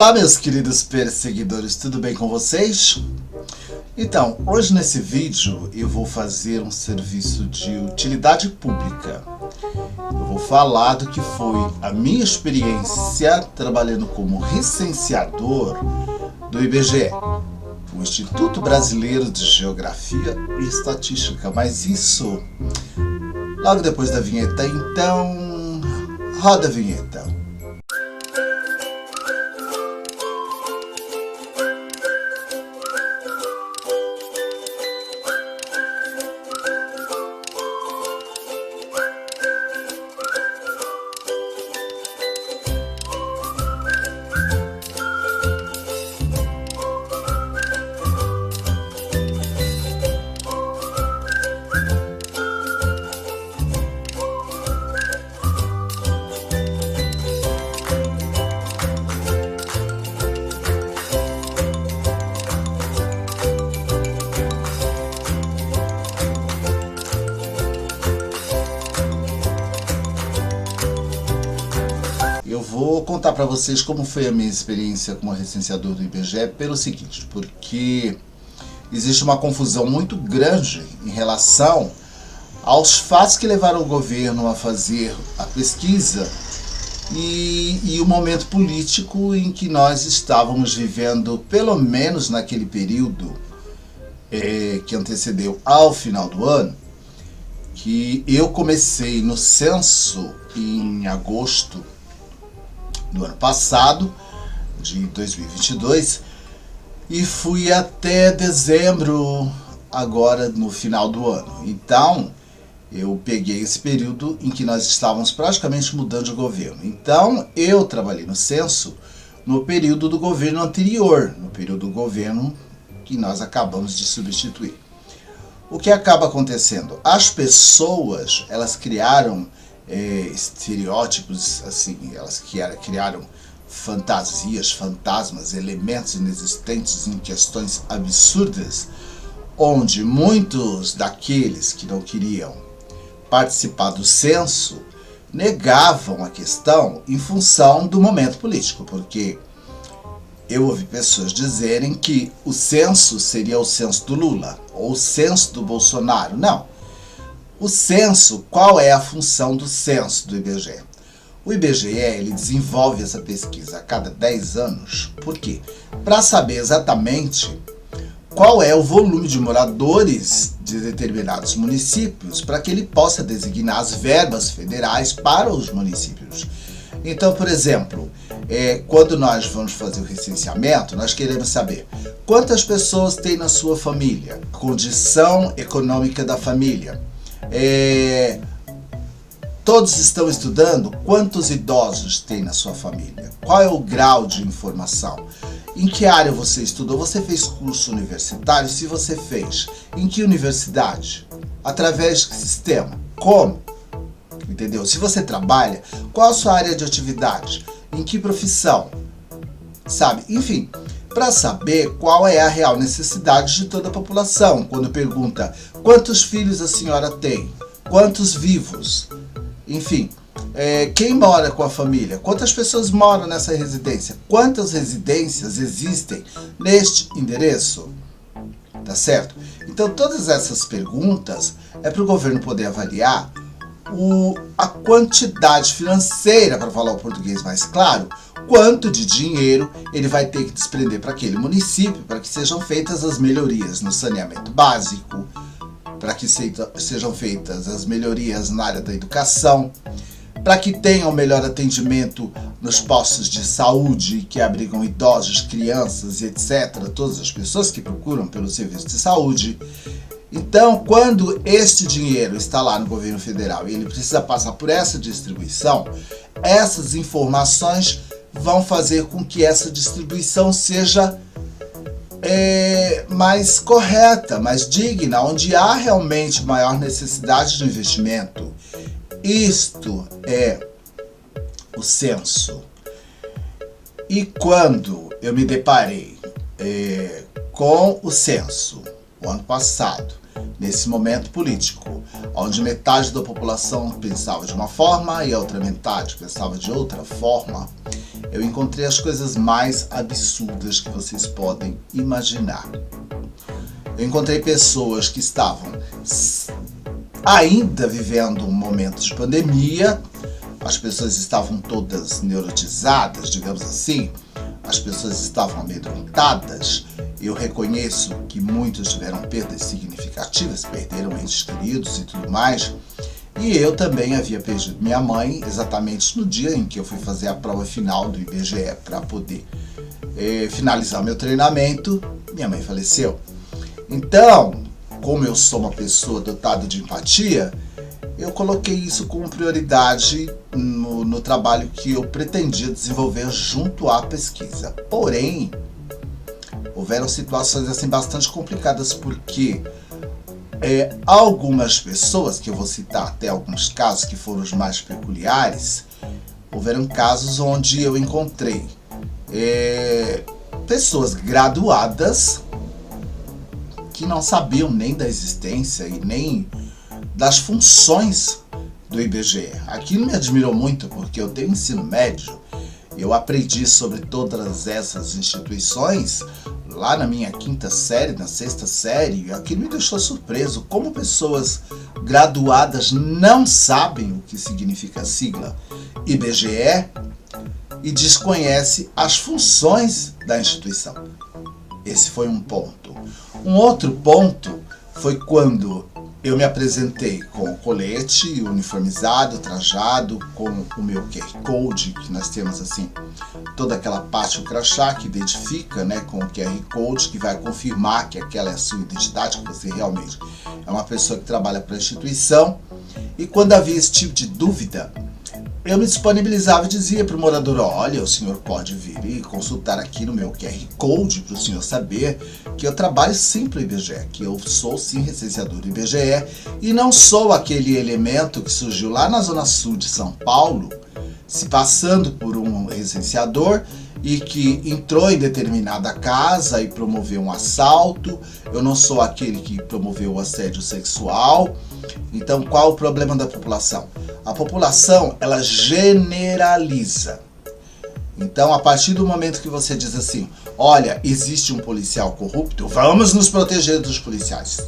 Olá, meus queridos perseguidores, tudo bem com vocês? Então, hoje nesse vídeo eu vou fazer um serviço de utilidade pública. Eu vou falar do que foi a minha experiência trabalhando como recenseador do IBGE, o Instituto Brasileiro de Geografia e Estatística. Mas isso logo depois da vinheta, então roda a vinheta. Eu vou contar para vocês como foi a minha experiência como recenseador do IBGE pelo seguinte, porque existe uma confusão muito grande em relação aos fatos que levaram o governo a fazer a pesquisa e o momento político em que nós estávamos vivendo, pelo menos naquele período que antecedeu ao final do ano, que eu comecei no censo em agosto do ano passado, de 2022, e fui até dezembro agora no final do ano. Então eu peguei esse período em que nós estávamos praticamente mudando de governo. Então eu trabalhei no censo no período do governo anterior, no período do governo que nós acabamos de substituir. O que acaba acontecendo? As pessoas, elas criaram estereótipos, assim, elas criaram fantasias, fantasmas, elementos inexistentes em questões absurdas, onde muitos daqueles que não queriam participar do censo negavam a questão em função do momento político, porque eu ouvi pessoas dizerem que o censo seria o censo do Lula ou o censo do Bolsonaro. Não. O censo, qual é a função do censo do IBGE? O IBGE ele desenvolve essa pesquisa a cada 10 anos. Por quê? Para saber exatamente qual é o volume de moradores de determinados municípios, para que ele possa designar as verbas federais para os municípios. Então, por exemplo, quando nós vamos fazer o recenseamento, nós queremos saber quantas pessoas tem na sua família, a condição econômica da família. Todos estão estudando? Quantos idosos tem na sua família? Qual é o grau de informação? Em que área você estudou? Você fez curso universitário? Se você fez, em que universidade? Através de que sistema? Como? Entendeu? Se você trabalha, qual a sua área de atividade? Em que profissão? Sabe? Enfim, para saber qual é a real necessidade de toda a população. Quando pergunta quantos filhos a senhora tem, quantos vivos, enfim, quem mora com a família, quantas pessoas moram nessa residência, quantas residências existem neste endereço, tá certo? Então todas essas perguntas é para o governo poder avaliar a quantidade financeira, para falar o português mais claro, quanto de dinheiro ele vai ter que desprender para aquele município para que sejam feitas as melhorias no saneamento básico, para que sejam feitas as melhorias na área da educação, para que tenham melhor atendimento nos postos de saúde que abrigam idosos, crianças e etc., todas as pessoas que procuram pelo serviço de saúde. Então, quando este dinheiro está lá no governo federal e ele precisa passar por essa distribuição, essas informações vão fazer com que essa distribuição seja mais correta, mais digna, onde há realmente maior necessidade de investimento. Isto é o censo. E quando eu me deparei com o censo, o ano passado, nesse momento político, onde metade da população pensava de uma forma e a outra metade pensava de outra forma, eu encontrei as coisas mais absurdas que vocês podem imaginar. Eu encontrei pessoas que estavam ainda vivendo um momento de pandemia, as pessoas estavam todas neurotizadas, digamos assim, as pessoas estavam amedrontadas. Eu reconheço que muitos tiveram perdas significativas, perderam entes queridos e tudo mais. E eu também havia perdido minha mãe exatamente no dia em que eu fui fazer a prova final do IBGE para poder finalizar o meu treinamento. Minha mãe faleceu. Então, como eu sou uma pessoa dotada de empatia, eu coloquei isso como prioridade no trabalho que eu pretendia desenvolver junto à pesquisa. Porém, houveram situações assim bastante complicadas porque algumas pessoas, que eu vou citar até alguns casos que foram os mais peculiares, houveram casos onde eu encontrei pessoas graduadas que não sabiam nem da existência e nem das funções do IBGE. Aquilo me admirou muito porque eu tenho ensino médio, eu aprendi sobre todas essas instituições lá na minha quinta série, na sexta série, e aquilo me deixou surpreso. Como pessoas graduadas não sabem o que significa a sigla IBGE e desconhecem as funções da instituição. Esse foi um ponto. Um outro ponto foi quando eu me apresentei com o colete uniformizado, trajado, com o meu QR Code, que nós temos assim, toda aquela parte, o crachá que identifica, né, com o QR Code, que vai confirmar que aquela é a sua identidade, que você realmente é uma pessoa que trabalha para a instituição. E quando havia esse tipo de dúvida, eu me disponibilizava e dizia para o morador: olha, o senhor pode vir e consultar aqui no meu QR Code para o senhor saber que eu trabalho sim para o IBGE, que eu sou sim recenseador do IBGE e não sou aquele elemento que surgiu lá na zona sul de São Paulo, se passando por um recenseador e que entrou em determinada casa e promoveu um assalto. Eu não sou aquele que promoveu o assédio sexual. Então, qual o problema da população? A população, ela generaliza. Então, a partir do momento que você diz assim: olha, existe um policial corrupto, vamos nos proteger dos policiais.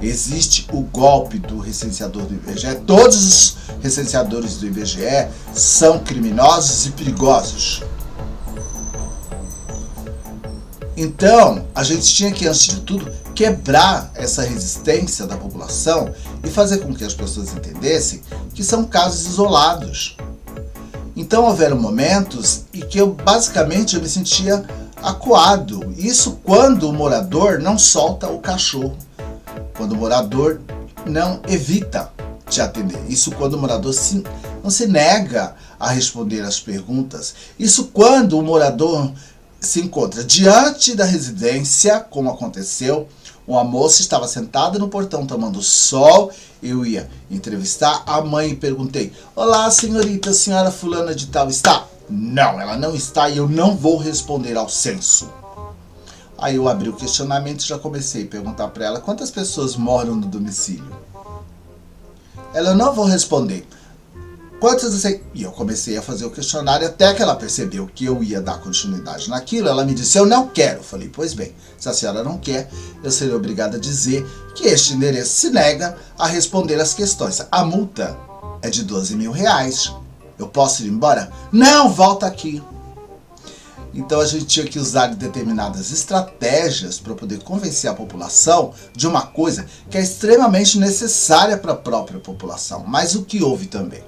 Existe o golpe do recenseador do IBGE, todos os recenseadores do IBGE são criminosos e perigosos. Então, a gente tinha que, antes de tudo, quebrar essa resistência da população e fazer com que as pessoas entendessem que são casos isolados. Então, houveram momentos em que eu me sentia acuado. Isso quando o morador não solta o cachorro, quando o morador não evita te atender. Isso quando o morador não se nega a responder as perguntas. Isso quando o morador se encontra diante da residência, como aconteceu. Uma moça estava sentada no portão tomando sol. Eu ia entrevistar a mãe e perguntei: olá, senhorita, a senhora fulana de tal está? Não, ela não está e eu não vou responder ao censo. Aí eu abri o questionamento e já comecei a perguntar para ela: quantas pessoas moram no domicílio? Ela: eu não vou responder. Quantas você... E eu comecei a fazer o questionário até que ela percebeu que eu ia dar continuidade naquilo. Ela me disse: eu não quero. Eu falei: pois bem, se a senhora não quer, eu serei obrigada a dizer que este endereço se nega a responder as questões. A multa é de R$12.000. Eu posso ir embora? Não, volta aqui. Então a gente tinha que usar determinadas estratégias para poder convencer a população de uma coisa que é extremamente necessária para a própria população. Mas o que houve também?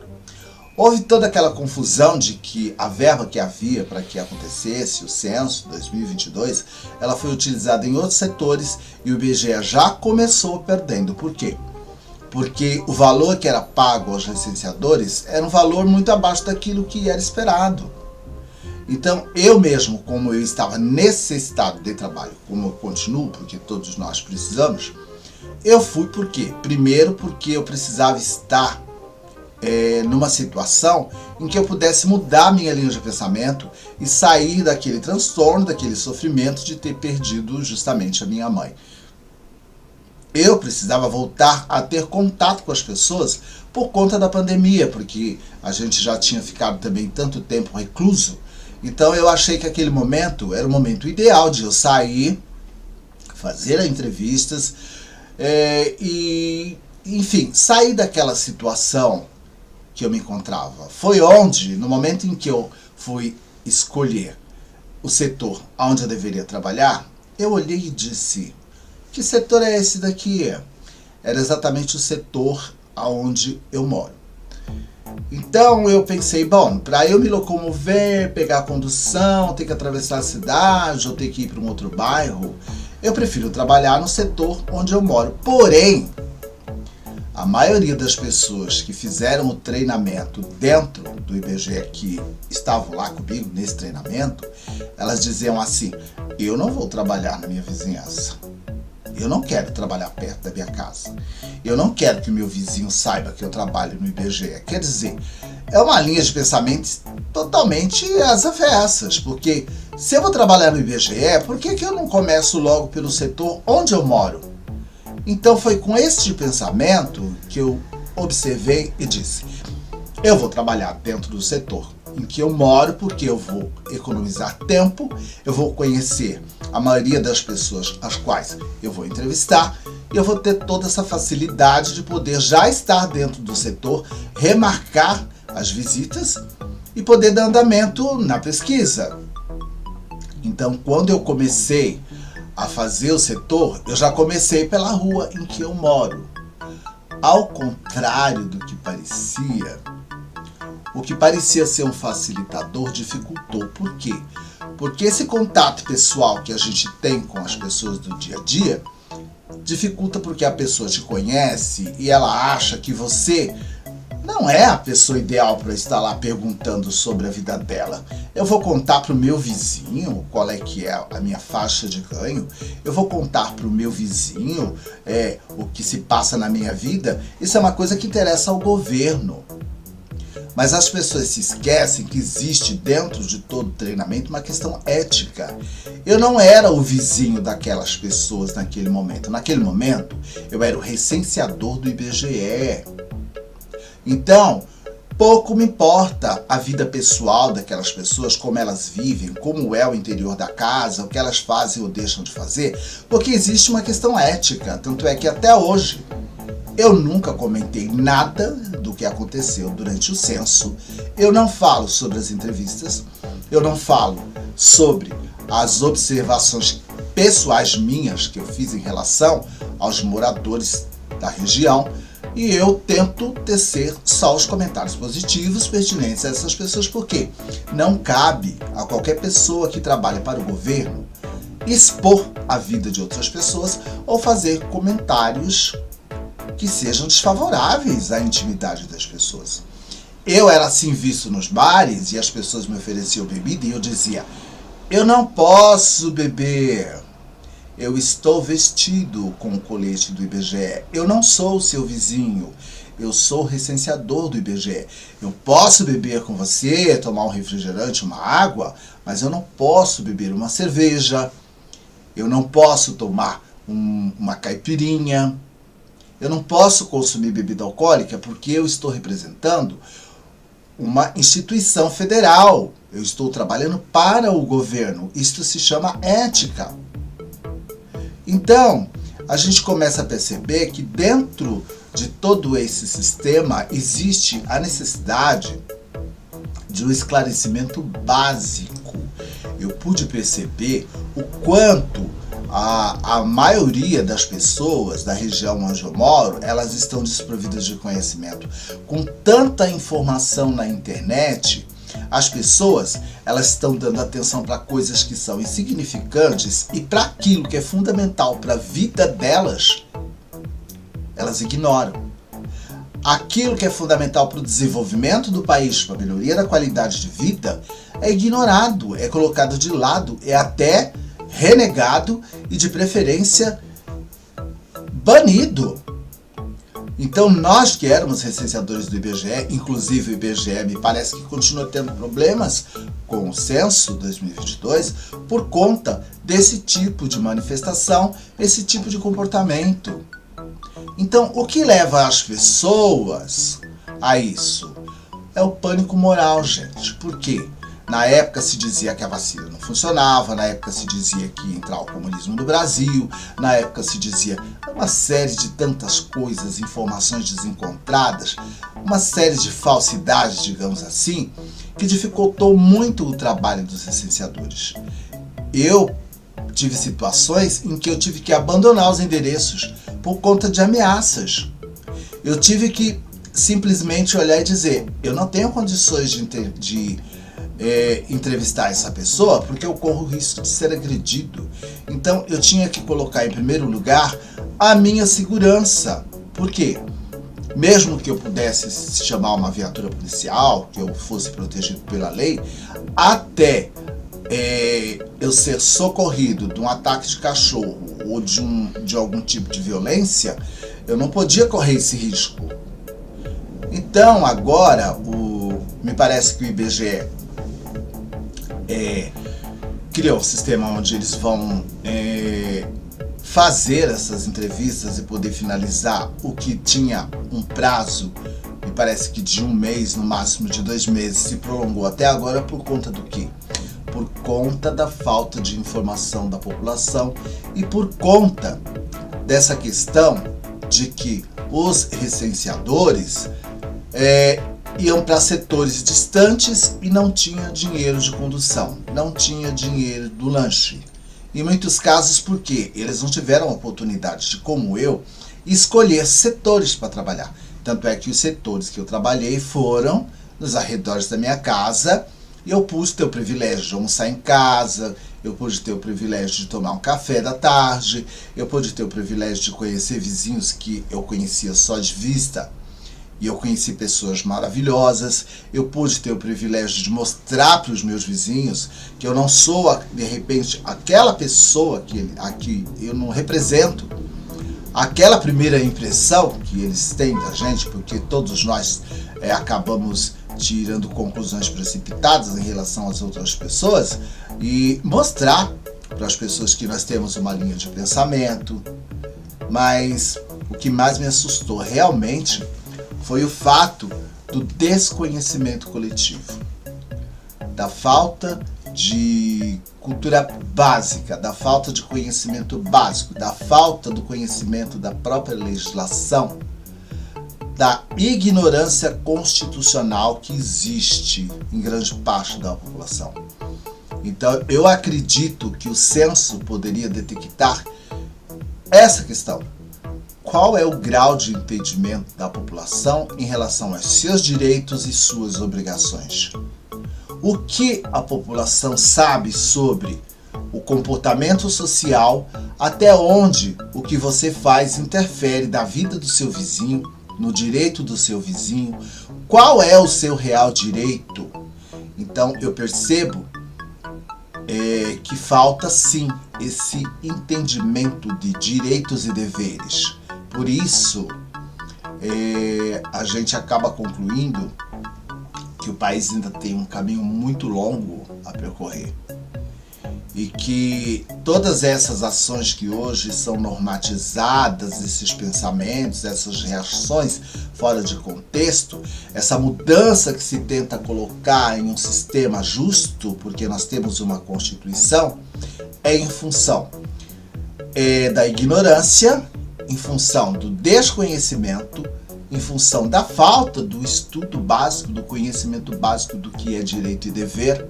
Houve toda aquela confusão de que a verba que havia para que acontecesse o censo 2022, ela foi utilizada em outros setores e o IBGE já começou perdendo. Por quê? Porque o valor que era pago aos licenciadores era um valor muito abaixo daquilo que era esperado. Então, eu mesmo, como eu estava necessitado de trabalho, como eu continuo, porque todos nós precisamos, eu fui por quê? Primeiro porque eu precisava estar numa situação em que eu pudesse mudar minha linha de pensamento e sair daquele transtorno, daquele sofrimento de ter perdido justamente a minha mãe. Eu precisava voltar a ter contato com as pessoas por conta da pandemia, porque a gente já tinha ficado também tanto tempo recluso Então eu achei que aquele momento era o momento ideal de eu sair, fazer as entrevistas e, enfim, sair daquela situação que eu me encontrava. Foi onde, no momento em que eu fui escolher o setor onde eu deveria trabalhar, eu olhei e disse: que setor é esse daqui? Era exatamente o setor onde eu moro. Então eu pensei, bom, para eu me locomover, pegar a condução, ter que atravessar a cidade ou ter que ir para um outro bairro, eu prefiro trabalhar no setor onde eu moro. Porém, a maioria das pessoas que fizeram o treinamento dentro do IBGE, que estavam lá comigo nesse treinamento, elas diziam assim: eu não vou trabalhar na minha vizinhança. Eu não quero trabalhar perto da minha casa. Eu não quero que o meu vizinho saiba que eu trabalho no IBGE. Quer dizer, é uma linha de pensamento totalmente às avessas, porque se eu vou trabalhar no IBGE, por que eu não começo logo pelo setor onde eu moro? Então foi com esse pensamento que eu observei e disse: eu vou trabalhar dentro do setor em que eu moro, porque eu vou economizar tempo, eu vou conhecer a maioria das pessoas as quais eu vou entrevistar, e eu vou ter toda essa facilidade de poder já estar dentro do setor, remarcar as visitas e poder dar andamento na pesquisa. Então, quando eu comecei a fazer o setor, eu já comecei pela rua em que eu moro. Ao contrário do que parecia, o que parecia ser um facilitador dificultou. Por quê? Porque esse contato pessoal que a gente tem com as pessoas do dia a dia dificulta, porque a pessoa te conhece e ela acha que você não é a pessoa ideal para estar lá perguntando sobre a vida dela. Eu vou contar para o meu vizinho qual é que é a minha faixa de ganho, eu vou contar para o meu vizinho o que se passa na minha vida. Isso é uma coisa que interessa ao governo. Mas as pessoas se esquecem que existe dentro de todo treinamento uma questão ética. Eu não era o vizinho daquelas pessoas naquele momento. Naquele momento, eu era o recenseador do IBGE. Então, pouco me importa a vida pessoal daquelas pessoas, como elas vivem, como é o interior da casa, o que elas fazem ou deixam de fazer, porque existe uma questão ética. Tanto é que até hoje eu nunca comentei nada do que aconteceu durante o censo, eu não falo sobre as entrevistas, eu não falo sobre as observações pessoais minhas que eu fiz em relação aos moradores da região, e eu tento tecer só os comentários positivos pertinentes a essas pessoas, porque não cabe a qualquer pessoa que trabalha para o governo expor a vida de outras pessoas ou fazer comentários que sejam desfavoráveis à intimidade das pessoas. Eu era assim visto nos bares e as pessoas me ofereciam bebida e eu dizia: eu não posso beber, eu estou vestido com o colete do IBGE, eu não sou o seu vizinho, eu sou o recenseador do IBGE. Eu posso beber com você, tomar um refrigerante, uma água, mas eu não posso beber uma cerveja, eu não posso tomar uma caipirinha, eu não posso consumir bebida alcoólica porque eu estou representando uma instituição federal. Eu estou trabalhando para o governo. Isto se chama ética. Então, a gente começa a perceber que dentro de todo esse sistema existe a necessidade de um esclarecimento básico. Eu pude perceber o quanto a maioria das pessoas da região onde eu moro, elas estão desprovidas de conhecimento. Com tanta informação na internet, as pessoas elas estão dando atenção para coisas que são insignificantes, e para aquilo que é fundamental para a vida delas, elas ignoram. Aquilo que é fundamental para o desenvolvimento do país, para a melhoria da qualidade de vida, é ignorado, é colocado de lado, é até renegado e, de preferência, banido. Então, nós que éramos recenseadores do IBGE, inclusive o IBGE me parece que continua tendo problemas com o censo 2022 por conta desse tipo de manifestação, esse tipo de comportamento. Então, o que leva as pessoas a isso? É o pânico moral, gente. Por quê? Na época se dizia que a vacina não funcionava, na época se dizia que ia entrar o comunismo no Brasil, na época se dizia uma série de tantas coisas, informações desencontradas, uma série de falsidades, digamos assim, que dificultou muito o trabalho dos licenciadores. Eu tive situações em que eu tive que abandonar os endereços por conta de ameaças. Eu tive que simplesmente olhar e dizer, eu não tenho condições de entrevistar essa pessoa porque eu corro o risco de ser agredido. Então eu tinha que colocar em primeiro lugar a minha segurança. Por quê? Mesmo que eu pudesse chamar uma viatura policial, que eu fosse protegido pela lei, até eu ser socorrido de um ataque de cachorro ou de algum tipo de violência, eu não podia correr esse risco. Então agora me parece que o IBGE criou um sistema onde eles vão fazer essas entrevistas e poder finalizar o que tinha um prazo, me parece que de 1 mês, no máximo de 2 meses, se prolongou até agora por conta do quê? Por conta da falta de informação da população e por conta dessa questão de que os licenciadores iam para setores distantes e não tinha dinheiro de condução, não tinha dinheiro do lanche. Em muitos casos porque eles não tiveram a oportunidade de, como eu, escolher setores para trabalhar. Tanto é que os setores que eu trabalhei foram nos arredores da minha casa e eu pude ter o privilégio de almoçar em casa, eu pude ter o privilégio de tomar um café da tarde, eu pude ter o privilégio de conhecer vizinhos que eu conhecia só de vista. E eu conheci pessoas maravilhosas, eu pude ter o privilégio de mostrar para os meus vizinhos que eu não sou, de repente, aquela pessoa que eu não represento. Aquela primeira impressão que eles têm da gente, porque todos nós acabamos tirando conclusões precipitadas em relação às outras pessoas, e mostrar para as pessoas que nós temos uma linha de pensamento. Mas o que mais me assustou realmente foi o fato do desconhecimento coletivo, da falta de cultura básica, da falta de conhecimento básico, da falta do conhecimento da própria legislação, da ignorância constitucional que existe em grande parte da população. Então, eu acredito que o censo poderia detectar essa questão. Qual é o grau de entendimento da população em relação aos seus direitos e suas obrigações? O que a população sabe sobre o comportamento social, até onde o que você faz interfere na vida do seu vizinho, no direito do seu vizinho, qual é o seu real direito? Então eu percebo que falta sim esse entendimento de direitos e deveres. Por isso, a gente acaba concluindo que o país ainda tem um caminho muito longo a percorrer e que todas essas ações que hoje são normatizadas, esses pensamentos, essas reações fora de contexto, essa mudança que se tenta colocar em um sistema justo, porque nós temos uma Constituição, é em função da ignorância, em função do desconhecimento, em função da falta do estudo básico, do conhecimento básico do que é direito e dever,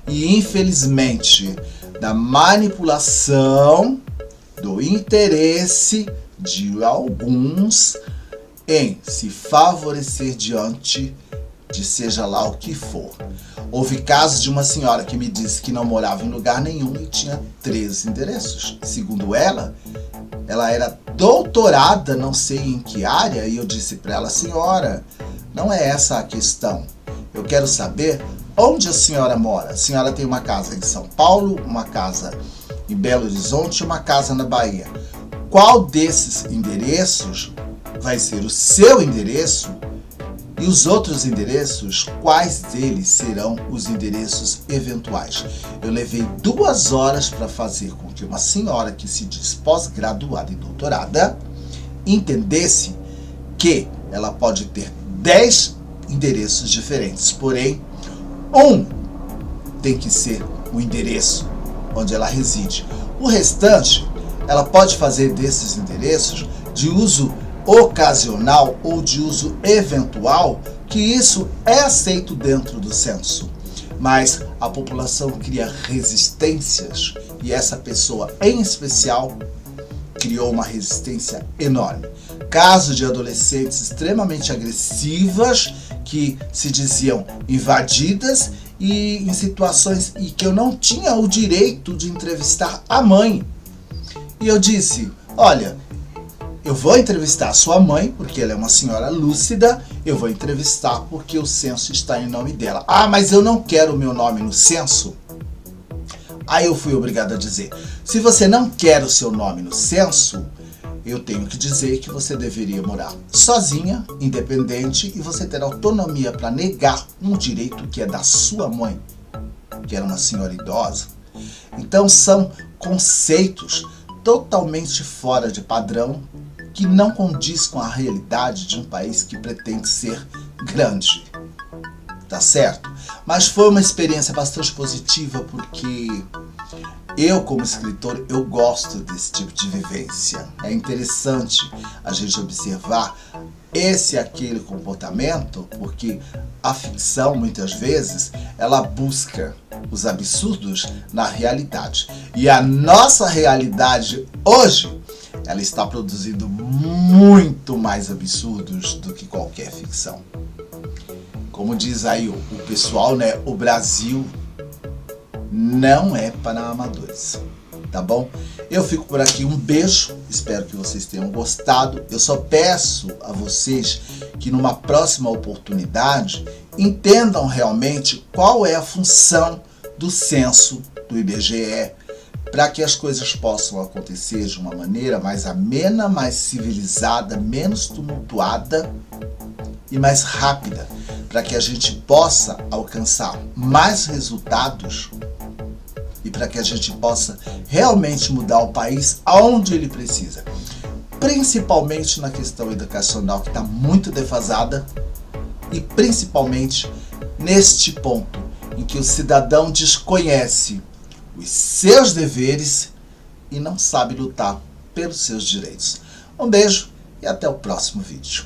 e infelizmente da manipulação, do interesse de alguns em se favorecer diante de seja lá o que for. Houve casos de uma senhora que me disse que não morava em lugar nenhum e tinha 13 endereços. Segundo ela era doutorada, não sei em que área, e eu disse para ela: senhora, não é essa a questão. Eu quero saber onde a senhora mora. A senhora tem uma casa em São Paulo, uma casa em Belo Horizonte, uma casa na Bahia. Qual desses endereços vai ser o seu endereço? E os outros endereços, quais deles serão os endereços eventuais? Eu levei 2 horas para fazer com que uma senhora que se diz pós-graduada e doutorada entendesse que ela pode ter 10 endereços diferentes, porém, um tem que ser o endereço onde ela reside. O restante, ela pode fazer desses endereços de uso ocasional ou de uso eventual, que isso é aceito dentro do censo. Mas a população cria resistências e essa pessoa em especial criou uma resistência enorme. Casos de adolescentes extremamente agressivas que se diziam invadidas e em situações em que eu não tinha o direito de entrevistar a mãe. E eu disse, olha, eu vou entrevistar a sua mãe, porque ela é uma senhora lúcida, eu vou entrevistar porque o censo está em nome dela. Ah, mas eu não quero o meu nome no censo. Aí eu fui obrigado a dizer, se você não quer o seu nome no censo, eu tenho que dizer que você deveria morar sozinha, independente, e você ter autonomia para negar um direito que é da sua mãe, que era uma senhora idosa. Então são conceitos totalmente fora de padrão, que não condiz com a realidade de um país que pretende ser grande, tá certo? Mas foi uma experiência bastante positiva, porque eu, como escritor, eu gosto desse tipo de vivência. É interessante a gente observar esse e aquele comportamento, porque a ficção, muitas vezes, ela busca os absurdos na realidade. E a nossa realidade hoje, ela está produzindo muito mais absurdos do que qualquer ficção. Como diz aí o pessoal, né? O Brasil não é para amadores, tá bom? Eu fico por aqui, um beijo, espero que vocês tenham gostado. Eu só peço a vocês que numa próxima oportunidade entendam realmente qual é a função do censo do IBGE, para que as coisas possam acontecer de uma maneira mais amena, mais civilizada, menos tumultuada e mais rápida, para que a gente possa alcançar mais resultados e para que a gente possa realmente mudar o país aonde ele precisa, principalmente na questão educacional, que está muito defasada, e principalmente neste ponto em que o cidadão desconhece os seus deveres e não sabe lutar pelos seus direitos. Um beijo e até o próximo vídeo.